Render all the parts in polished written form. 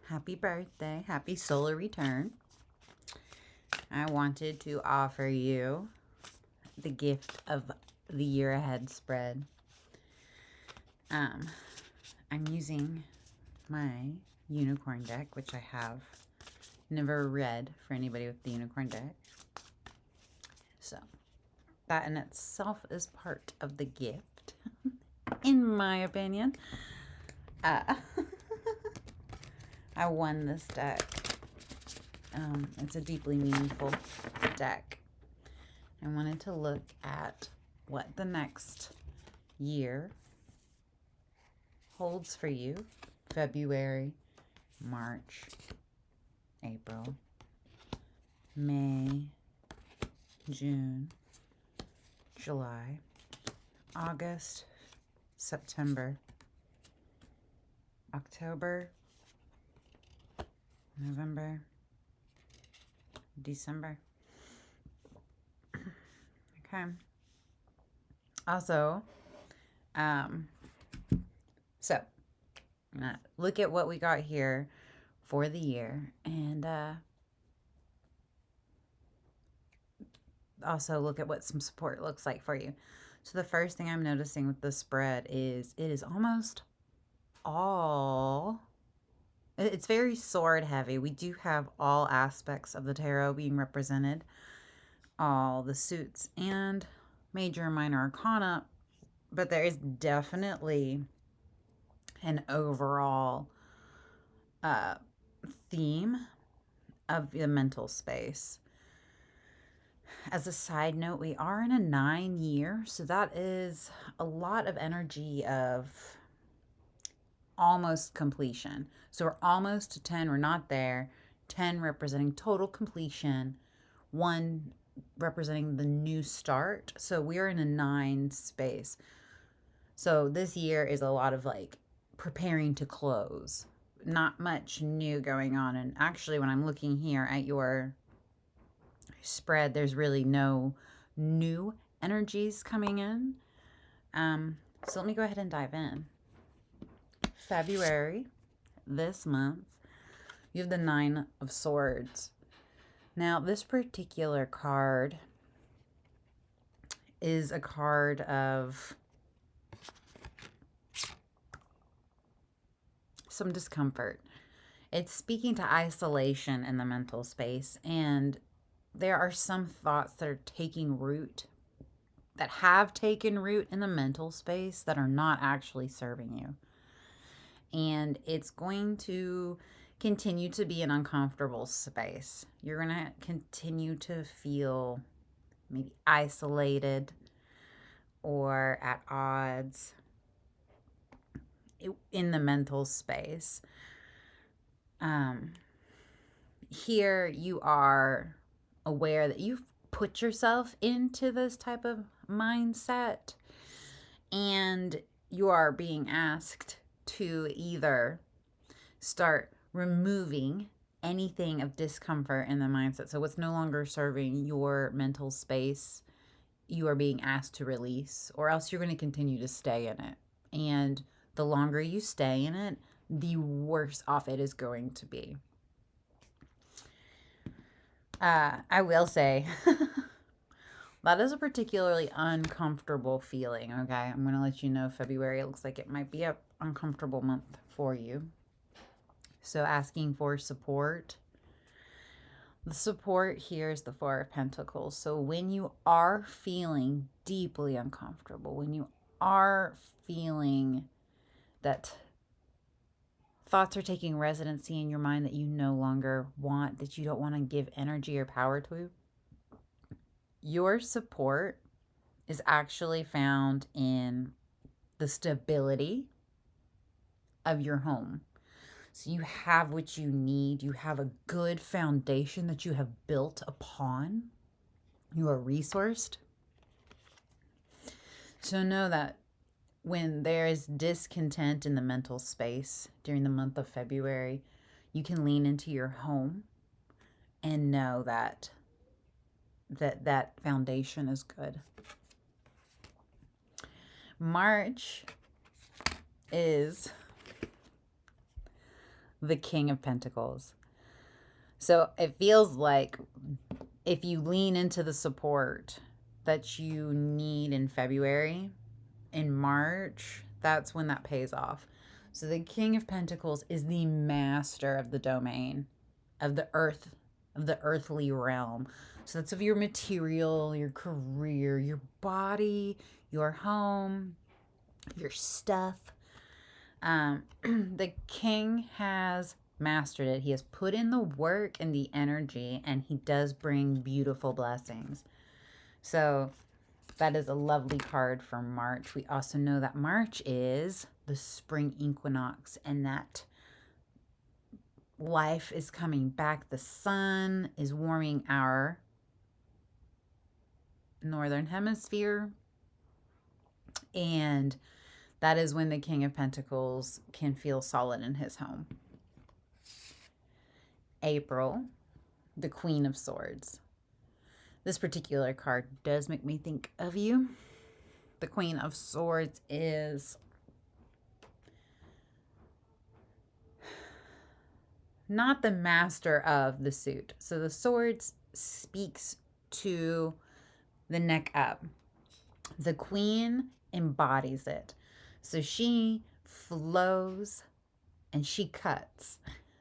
Happy birthday. Happy solar return. I wanted to offer you the gift of the year ahead spread. I'm using my unicorn deck, which I have never read for anybody with the unicorn deck. So that in itself is part of the gift, in my opinion. I won this deck. It's a deeply meaningful deck. I wanted to look at what the next year holds for you. February, March, April, May, June, July, August, September, October, November, December. Okay. Also, so look at what we got here for the year, and also look at what some support looks like for you. So the first thing I'm noticing with the spread is it is almost all, it's very sword heavy. We do have all aspects of the tarot being represented, all the suits and major and minor arcana, but there is definitely an overall theme of the mental space. As a side note, we are in a 9-year, so that is a lot of energy of almost completion. So we're almost to 10, we're not there. 10 representing total completion, 1 representing the new start. So we're in a 9 space. So this year is a lot of like preparing to close. Not much new going on. And actually, when I'm looking here at your spread, there's really no new energies coming in. So let me go ahead and dive in. February, this month, you have the 9 of Swords. Now, this particular card is a card of some discomfort. It's speaking to isolation in the mental space, and there are some thoughts that are taking root, that have taken root in the mental space that are not actually serving you. And it's going to continue to be an uncomfortable space. You're going to continue to feel maybe isolated or at odds in the mental space. Here you are aware that you've put yourself into this type of mindset, and you are being asked to either start removing anything of discomfort in the mindset. So what's no longer serving your mental space, you are being asked to release, or else you're going to continue to stay in it. And the longer you stay in it, the worse off it is going to be. I will say that is a particularly uncomfortable feeling, okay? I'm going to let you know February looks like it might be an uncomfortable month for you. So asking for support. The support here is the 4 of Pentacles. So when you are feeling deeply uncomfortable, when you are feeling that thoughts are taking residency in your mind that you no longer want, that you don't want to give energy or power to, your support is actually found in the stability of your home. So you have what you need. You have a good foundation that you have built upon. You are resourced. So know that when there is discontent in the mental space during the month of February, you can lean into your home and know that that foundation is good. March is the King of Pentacles. So it feels like if you lean into the support that you need in February, in March, that's when that pays off. So the King of Pentacles is the master of the domain, of the earth, of the earthly realm. So that's of your material, your career, your body, your home, your stuff. The king has mastered it. He has put in the work and the energy, and he does bring beautiful blessings. So that is a lovely card for March. We also know that March is the spring equinox, and that life is coming back. The sun is warming our northern hemisphere, and that is when the King of Pentacles can feel solid in his home. April, the Queen of Swords. This particular card does make me think of you. The Queen of Swords is not the master of the suit. So the swords speaks to the neck up. The queen embodies it. So she flows and she cuts.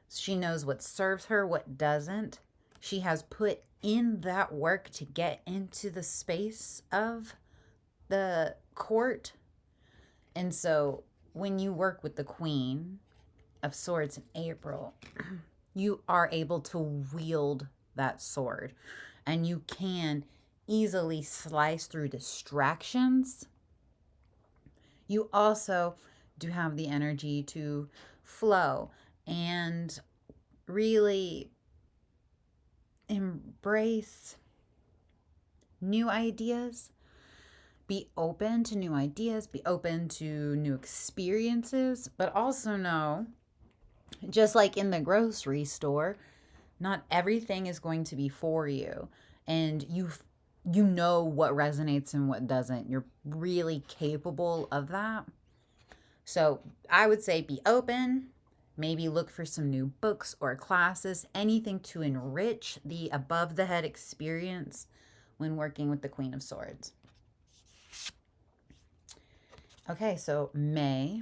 She knows what serves her, what doesn't. She has put in that work to get into the space of the court. And so when you work with the Queen of Swords in April, you are able to wield that sword, and you can easily slice through distractions. You also do have the energy to flow and really embrace new ideas. Be open to new ideas, be open to new experiences, but also know, just like in the grocery store, not everything is going to be for you. And you know what resonates and what doesn't. You're really capable of that. So I would say be open. Maybe look for some new books or classes, anything to enrich the above the head experience when working with the Queen of Swords. Okay, so May,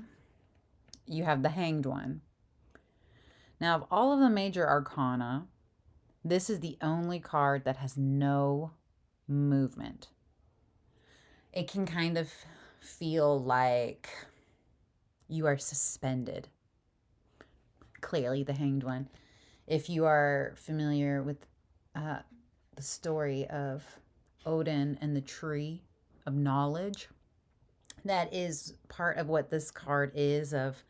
you have the Hanged One. Now, of all of the major arcana, this is the only card that has no movement. It can kind of feel like you are suspended. Clearly, the Hanged One. If you are familiar with the story of Odin and the Tree of Knowledge, that is part of what this card is, of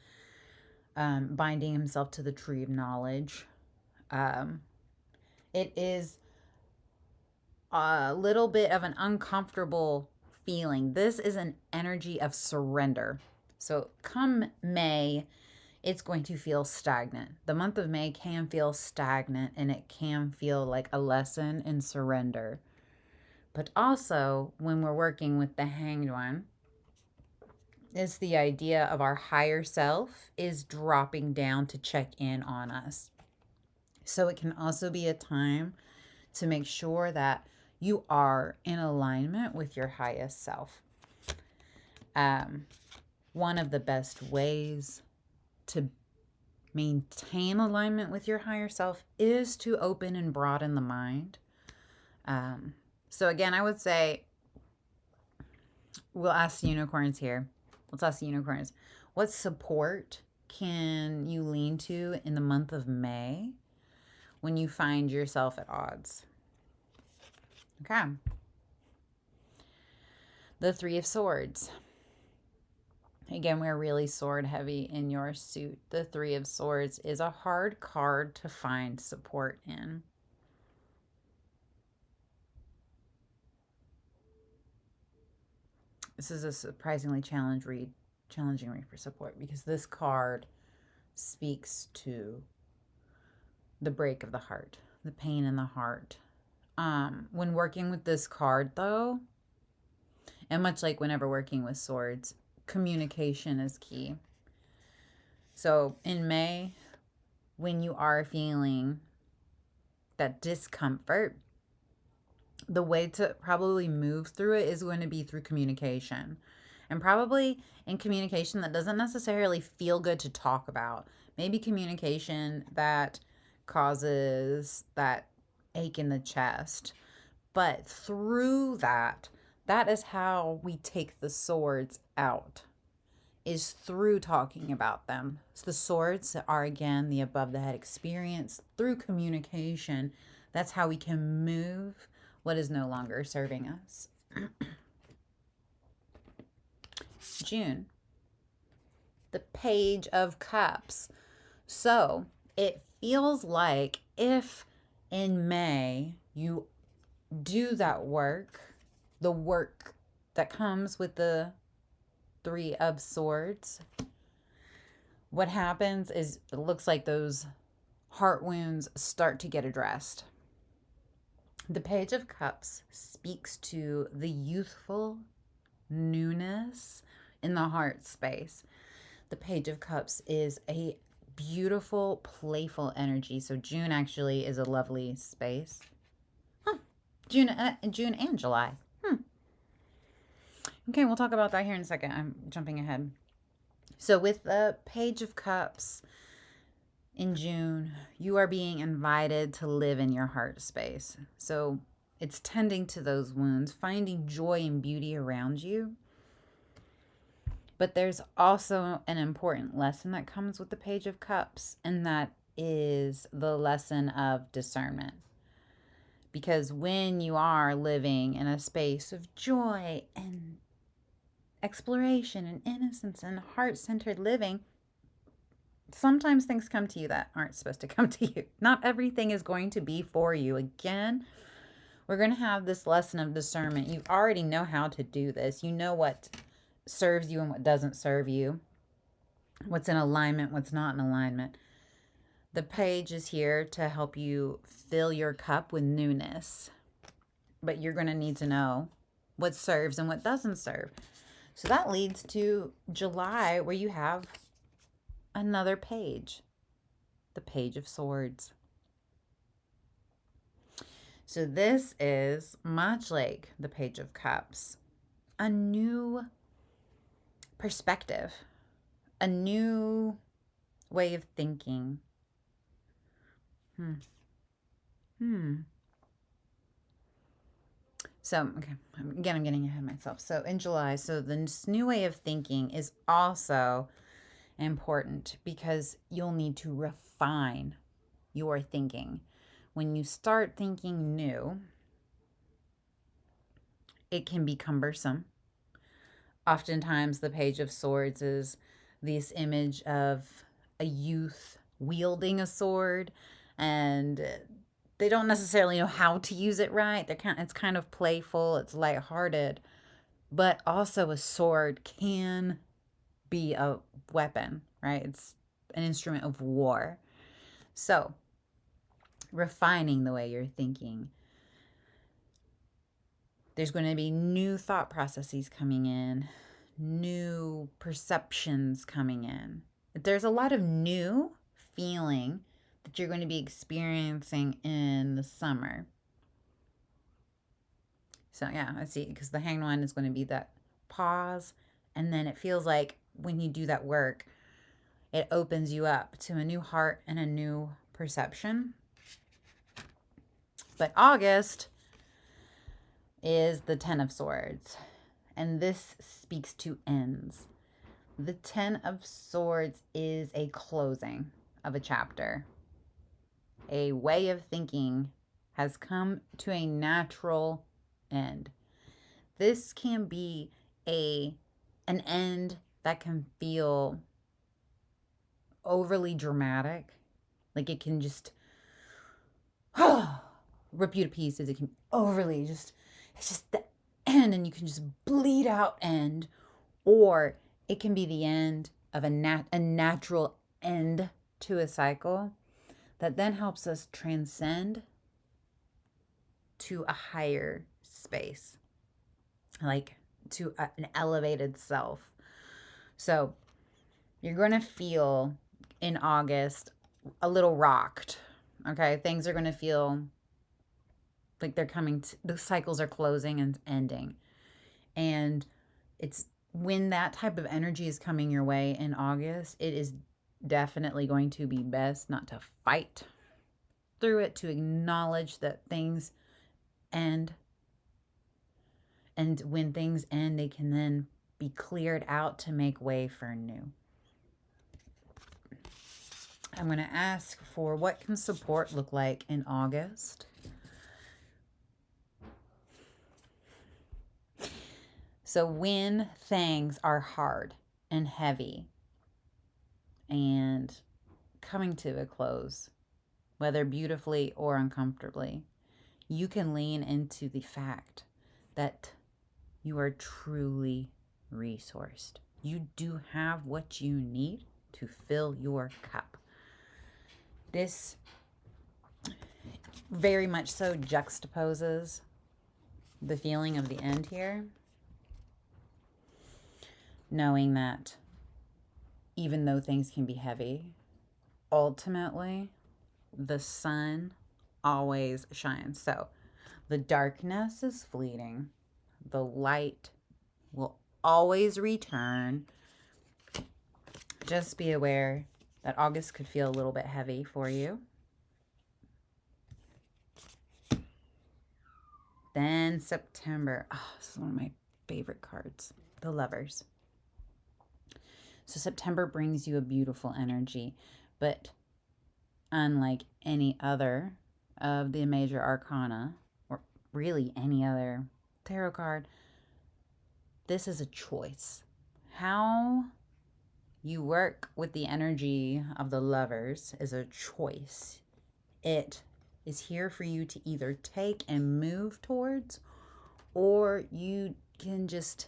binding himself to the Tree of Knowledge. It is a little bit of an uncomfortable feeling. This is an energy of surrender. So come May, it's going to feel stagnant. The month of May can feel stagnant, and it can feel like a lesson in surrender. But also, when we're working with the Hanged One, it's the idea of our higher self is dropping down to check in on us. So it can also be a time to make sure that you are in alignment with your highest self. One of the best ways to maintain alignment with your higher self is to open and broaden the mind. So again, I would say, we'll ask the unicorns here. Let's ask the unicorns. What support can you lean to in the month of May when you find yourself at odds? Okay. The Three of Swords. Again, we're really sword heavy in your suit. The Three of Swords is a hard card to find support in. This is a surprisingly challenging read for support, because this card speaks to the break of the heart, the pain in the heart. When working with this card, though, and much like whenever working with swords, communication is key. So in May, when you are feeling that discomfort, the way to probably move through it is going to be through communication. And probably in communication that doesn't necessarily feel good to talk about. Maybe communication that causes that ache in the chest. But through that, that is how we take the swords out, is through talking about them. So the swords are, again, the above the head experience through communication. That's how we can move what is no longer serving us. June, the Page of Cups. So it feels like if in May you do that work, the work that comes with the Three of Swords, what happens is it looks like those heart wounds start to get addressed. The Page of Cups speaks to the youthful newness in the heart space. The Page of Cups is a beautiful, playful energy. So June actually is a lovely space. June and July. Okay, we'll talk about that here in a second. I'm jumping ahead. So with the Page of Cups in June, you are being invited to live in your heart space. So it's tending to those wounds, finding joy and beauty around you. But there's also an important lesson that comes with the Page of Cups, and that is the lesson of discernment. Because when you are living in a space of joy and exploration and innocence and heart-centered living, sometimes things come to you that aren't supposed to come to you. Not everything is going to be for you. Again, we're going to have this lesson of discernment. You already know how to do this. You know what serves you and what doesn't serve you, what's in alignment, what's not in alignment. The page is here to help you fill your cup with newness, but you're going to need to know what serves and what doesn't serve. So that leads to July, where you have another page, the Page of Swords. So this is much like the Page of Cups, a new perspective, a new way of thinking. So, okay, again, I'm getting ahead of myself. So in July, so this new way of thinking is also important because you'll need to refine your thinking. When you start thinking new, it can be cumbersome. Oftentimes, the Page of Swords is this image of a youth wielding a sword, and they don't necessarily know how to use it right. It's kind of playful, it's lighthearted, but also a sword can be a weapon, right? It's an instrument of war. So, refining the way you're thinking. There's going to be new thought processes coming in, new perceptions coming in. There's a lot of new feeling that you're going to be experiencing in the summer. So yeah, I see, because the Hanged One is going to be that pause, and then it feels like when you do that work, it opens you up to a new heart and a new perception. But August is the Ten of Swords, and this speaks to ends. The Ten of Swords is a closing of a chapter. A way of thinking has come to a natural end. This can be an end that can feel overly dramatic. Like it can just rip you to pieces. It can overly it's just the end, and you can just bleed out end. Or it can be the end of a natural end to a cycle that then helps us transcend to a higher space, like to an elevated self. So you're going to feel in August a little rocked. Okay, things are going to feel like they're the cycles are closing and ending. And it's when that type of energy is coming your way in August, it is definitely going to be best not to fight through it, to acknowledge that things end. And when things end, they can then be cleared out to make way for new. I'm going to ask for what can support look like in August. So when things are hard and heavy and coming to a close, whether beautifully or uncomfortably, you can lean into the fact that you are truly resourced. You do have what you need to fill your cup. This very much so juxtaposes the feeling of the end here, knowing that even though things can be heavy, ultimately the sun always shines. So the darkness is fleeting, the light will always return. Just be aware that August could feel a little bit heavy for you. Then September. Oh, this is one of my favorite cards. The Lovers. So September brings you a beautiful energy, but unlike any other of the major arcana, or really any other tarot card, this is a choice. How you work with the energy of the Lovers is a choice. It is here for you to either take and move towards, or you can just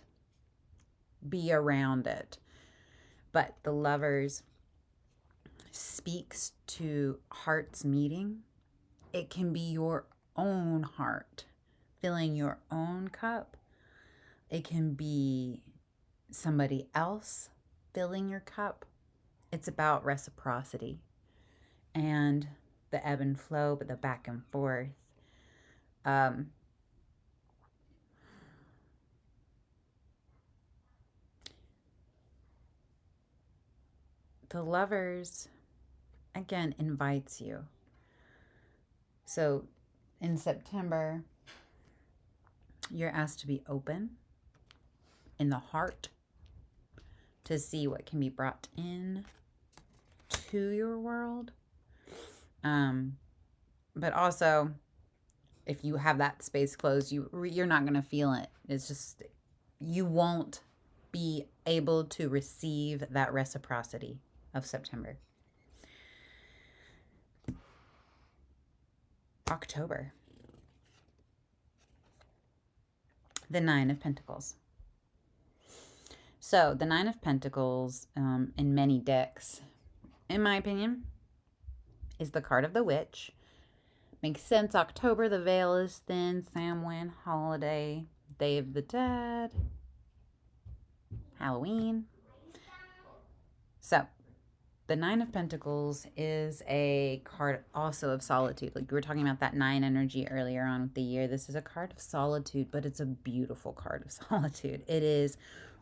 be around it. But the Lovers speaks to hearts meeting. It can be your own heart filling your own cup. It can be somebody else filling your cup. It's about reciprocity and the ebb and flow, but the back and forth. The Lovers, again, invites you. So in September, you're asked to be open in the heart to see what can be brought in to your world. But also, if you have that space closed, you're not going to feel it. It's just, you won't be able to receive that reciprocity of September. October. The Nine of Pentacles. So the Nine of Pentacles, in many decks, in my opinion, is the card of the witch. Makes sense. October, the veil is thin. Samhain, holiday, Day of the Dead, Halloween. So the Nine of Pentacles is a card also of solitude. Like we were talking about that 9 energy earlier on with the year. This is a card of solitude, but it's a beautiful card of solitude. It is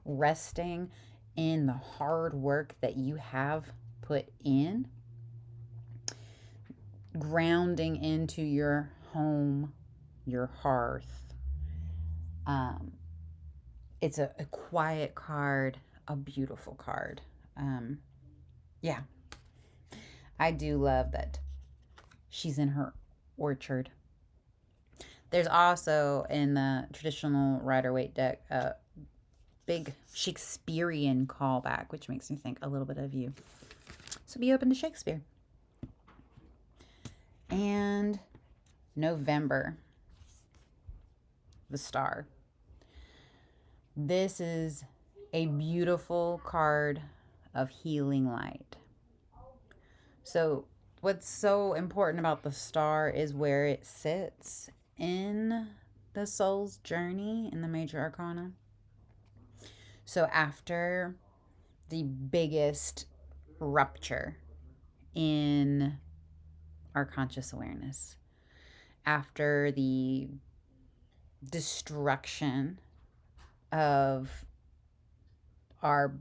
resting in the hard work that you have put in, grounding into your home, your hearth. It's a quiet card, a beautiful card. Yeah, I do love that she's in her orchard. There's also in the traditional Rider-Waite deck a big Shakespearean callback, which makes me think a little bit of you. So be open to Shakespeare. And November, the Star. This is a beautiful card of healing light. So what's so important about the Star is where it sits in the soul's journey in the major arcana. So after the biggest rupture in our conscious awareness. After the destruction of our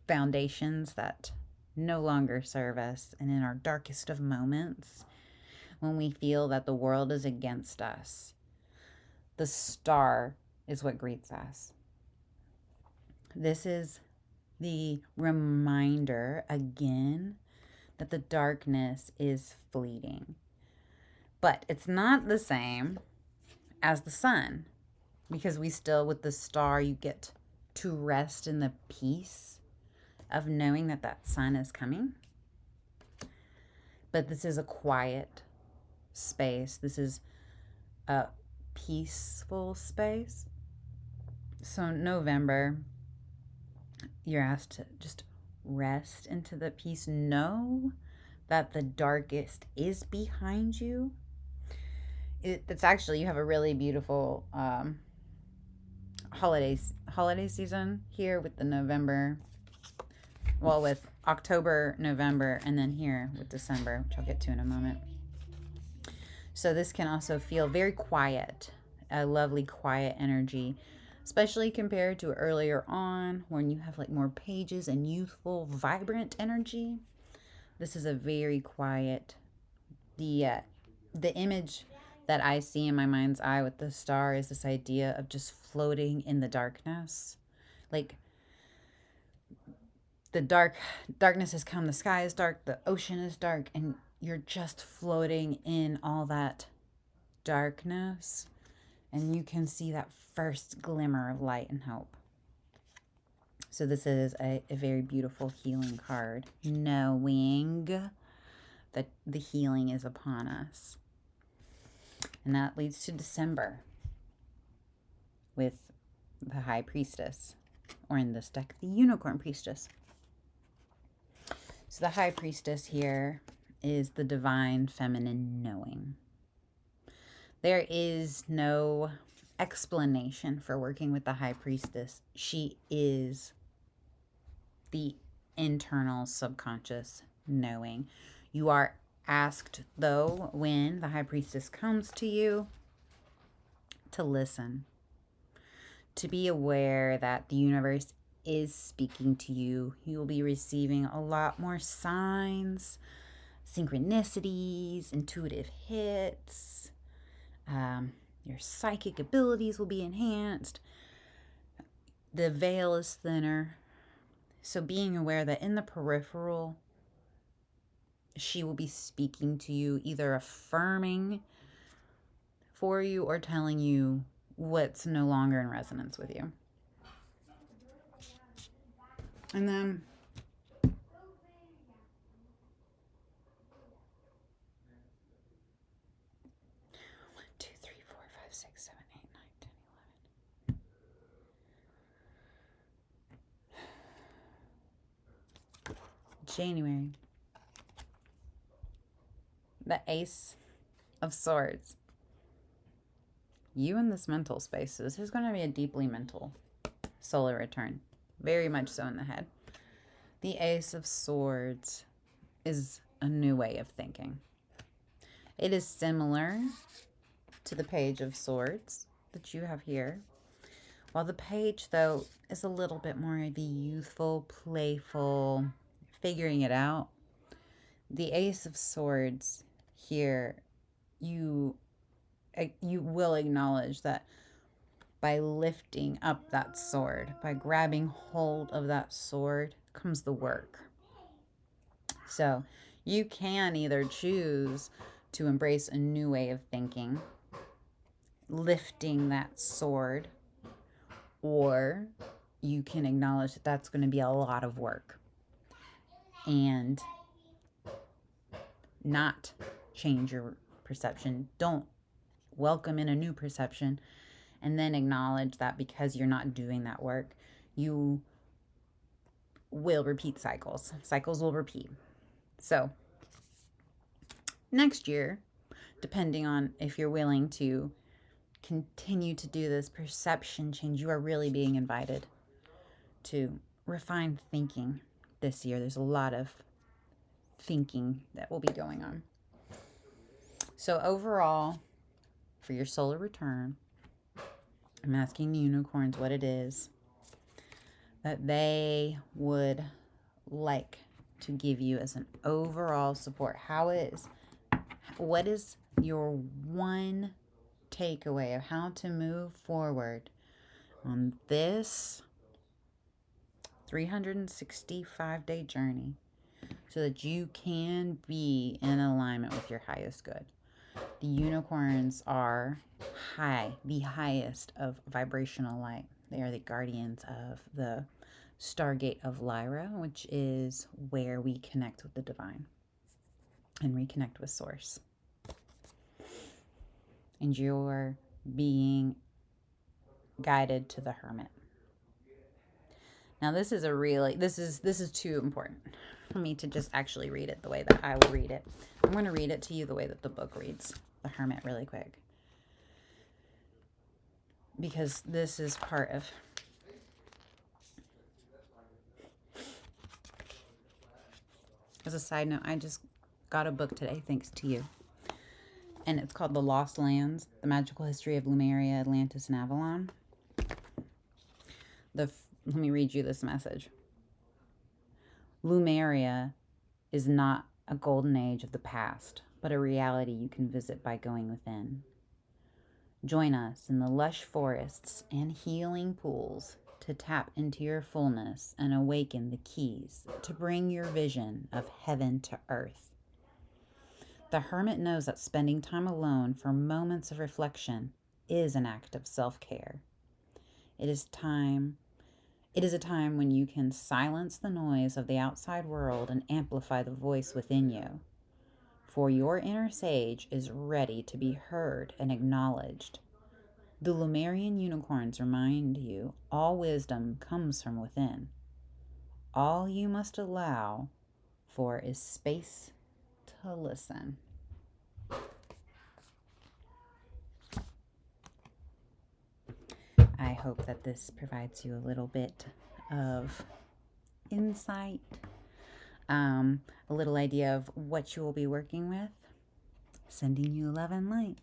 foundations that no longer serve us, and in our darkest of moments, when we feel that the world is against us, the star is what greets us. This is the reminder again that the darkness is fleeting. But it's not the same as the sun, because we still, with the star, you get to rest in the peace of knowing that that sun is coming. But this is a quiet space. This is a peaceful space. So November, you're asked to just rest into the peace. Know that the darkest is behind you. It's actually, you have a really beautiful holiday season here with the November, well, with October, November, and then here with December, which I'll get to in a moment. So this can also feel very quiet, a lovely quiet energy, especially compared to earlier on when you have like more pages and youthful, vibrant energy. This is a very quiet, the image that I see in my mind's eye with the star is this idea of just floating in the darkness. Like the darkness has come, the sky is dark, the ocean is dark, and you're just floating in all that darkness, and you can see that first glimmer of light and hope. So this is a very beautiful healing card, knowing that the healing is upon us. And that leads to December with the High Priestess, or in this deck, the Unicorn Priestess. So the High Priestess here is the divine feminine knowing. There is no explanation for working with the High Priestess. She is the internal subconscious knowing. You are asked, though, when the High Priestess comes to you, to listen, to be aware that the universe is speaking to you. You will be receiving a lot more signs, synchronicities, intuitive hits. Your psychic abilities will be enhanced. The veil is thinner. So being aware that in the peripheral, she will be speaking to you, either affirming for you or telling you what's no longer in resonance with you. And then January, the Ace of Swords. You in this mental space. So this is going to be a deeply mental solar return. Very much so in the head. The Ace of Swords is a new way of thinking. It is similar to the Page of Swords that you have here. While the Page, though, is a little bit more of the youthful, playful, figuring it out. The Ace of Swords here, you will acknowledge that by lifting up that sword, by grabbing hold of that sword, comes the work. So you can either choose to embrace a new way of thinking, lifting that sword, or you can acknowledge that that's going to be a lot of work and not change your perception. Don't welcome in a new perception and then acknowledge that because you're not doing that work, you will repeat cycles. Cycles will repeat. So next year, depending on if you're willing to continue to do this perception change, you are really being invited to refine thinking this year. There's a lot of thinking that will be going on. So overall, for your solar return, I'm asking the unicorns what it is that they would like to give you as an overall support. What is your one takeaway of how to move forward on this 365-day journey so that you can be in alignment with your highest good? The unicorns are the highest of vibrational light. They are the guardians of the Stargate of Lyra, which is where we connect with the divine and reconnect with source. And you're being guided to the Hermit. Now this is too important for me to just actually read it the way that I would read it. I'm going to read it to you the way that the book reads the Hermit really quick, because this is part of as a side note, I just got a book today thanks to you, and it's called The Lost Lands: The Magical History of Lemuria, Atlantis, and Avalon. Let me read you this message. Lemuria is not a golden age of the past, but a reality you can visit by going within. Join us in the lush forests and healing pools to tap into your fullness and awaken the keys to bring your vision of heaven to earth. The Hermit knows that spending time alone for moments of reflection is an act of self-care. It is a time when you can silence the noise of the outside world and amplify the voice within you. For your inner sage is ready to be heard and acknowledged. The Lemurian unicorns remind you all wisdom comes from within. All you must allow for is space to listen. I hope that this provides you a little bit of insight, a little idea of what you will be working with. Sending you love and light.